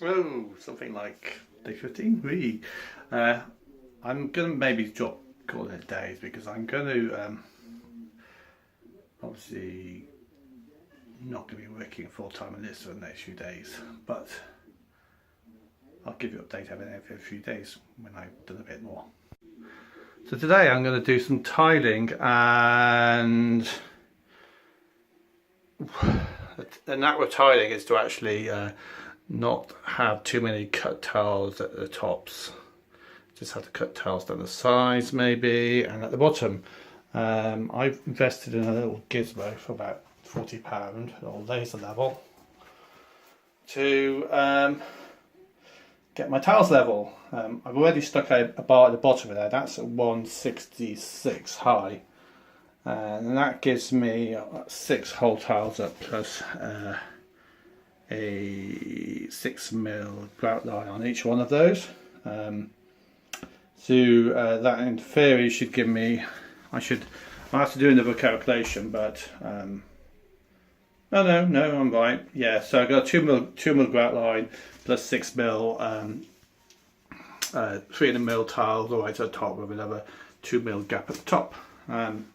Oh, something like day 15. Wee. I'm gonna maybe call it days because I'm going to obviously not going to be working full time on this for the next few days, but I'll give you an update every few days when I've done a bit more. So today I'm going to do some tiling, and that with tiling is to actually not have too many cut tiles at the tops. Just have to cut tiles down the sides maybe, and at the bottom. I've invested in a little gizmo for about £40, or laser level, to get my tiles level. I've already stuck a bar at the bottom of there. That's at 166 high, and that gives me 6 whole tiles up plus a 6mm grout line on each one of those. So that in theory should give me, I'll have to do another calculation, but no, I'm right. Yeah, so I've got a 2mm grout line plus 6mm 300mm tiles all the way to the top with another 2mm gap at the top. I'm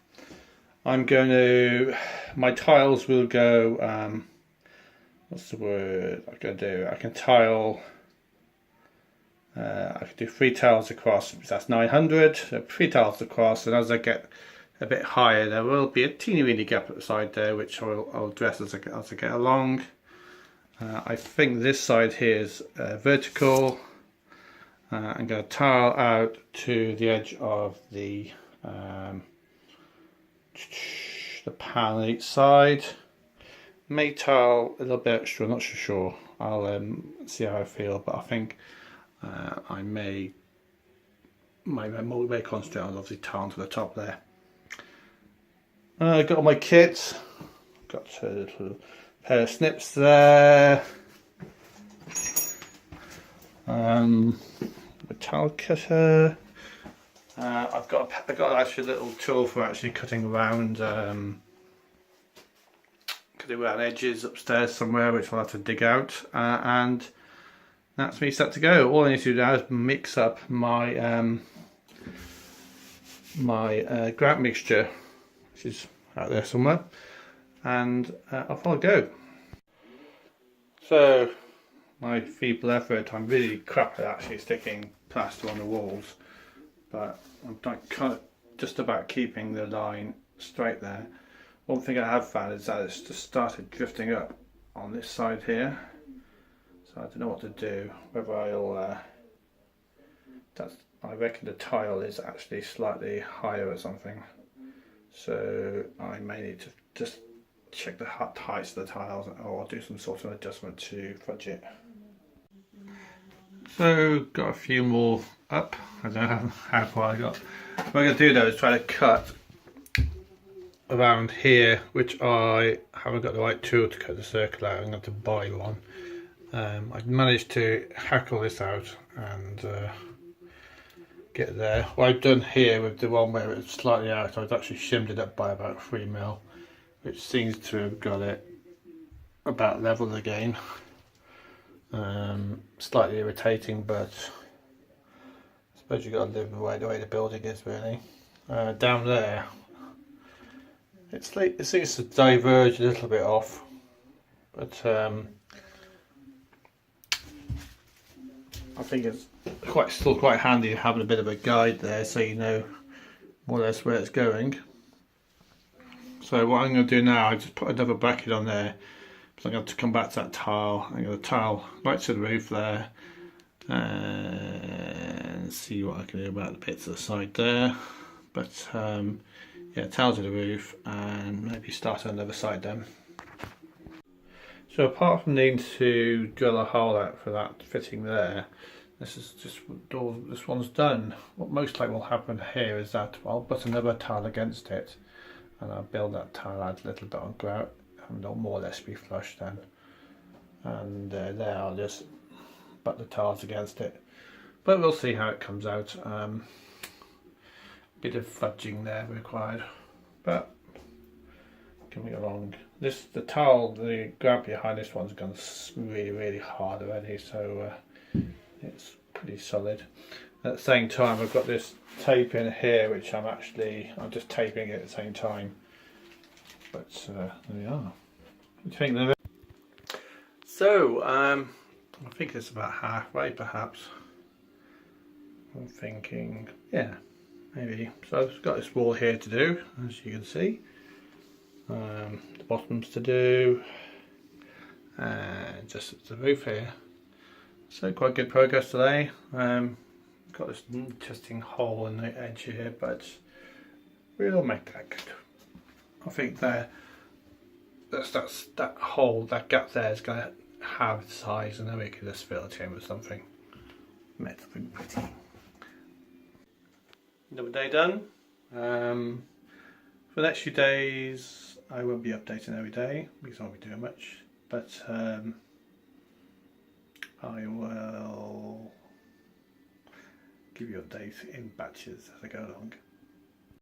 going to, my tiles will go, what's the word I can do? I can tile, I can do 3 tiles across, that's 900, so 3 tiles across, and as I get a bit higher there will be a teeny weeny gap at the side there, which I'll address as I get along. I think this side here is vertical. I'm going to tile out to the edge of the panel on each side. May tile a little bit extra, not so sure. I'll see how I feel, but I think I may concentrate on obviously tiling to the top there. Got all my kit. Got a little pair of snips there. A tile cutter. I've got actually a little tool for actually cutting around edges upstairs somewhere, which I'll have to dig out, and that's me set to go. All I need to do now is mix up my grout mixture, which is out there somewhere, and off I'll go. So my feeble effort, I'm really crap at actually sticking plaster on the walls, but I'm just about keeping the line straight there. One thing I have found is that it's just started drifting up on this side here, so I don't know what to do, whether I reckon the tile is actually slightly higher or something, so I may need to just check the heights of the tiles or do some sort of adjustment to fudge it. So got a few more up. I don't know how far I got. What I'm going to do though is try to cut around here, which I haven't got the right tool to cut the circle out. I'm going to buy one. I've managed to hackle this out and get there. What I've done here with the one where it's slightly out, I've actually shimmed it up by about 3mm, which seems to have got it about level again. Slightly irritating, but I suppose you've got to live the way the building is really. Down there, it seems to diverge a little bit off, but I think it's still quite handy having a bit of a guide there, so you know more or less where it's going. So what I'm going to do now, I just put another bracket on there. So I'm going to come back to that tile. I'm going to tile right to the roof there, and see what I can do about the bits to the side there. But yeah, tile to the roof, and maybe start on the other side then. So apart from needing to drill a hole out for that fitting there, this one's done. What most likely will happen here is that I'll put another tile against it, and I'll build that tile out a little bit on grout, and it'll more or less be flush then. And there I'll just butt the tiles against it. But we'll see how it comes out. Bit of fudging there required, but coming along the towel, the grab behind this one's gone really hard already, so it's pretty solid. At the same time, I've got this tape in here, which I'm just taping it at the same time. But there we are. What do you think of it? So I think it's about halfway, perhaps. I'm thinking, yeah, maybe. So I've got this wall here to do, as you can see. The bottoms to do, and just the roof here. So quite good progress today. Got this interesting hole in the edge here, but we'll make that good. I think that hole, that gap there is going to have size, and then we can just fill it in with something. Make something pretty. Another day done. For the next few days, I won't be updating every day because I won't be doing much, but I will give you updates in batches as I go along.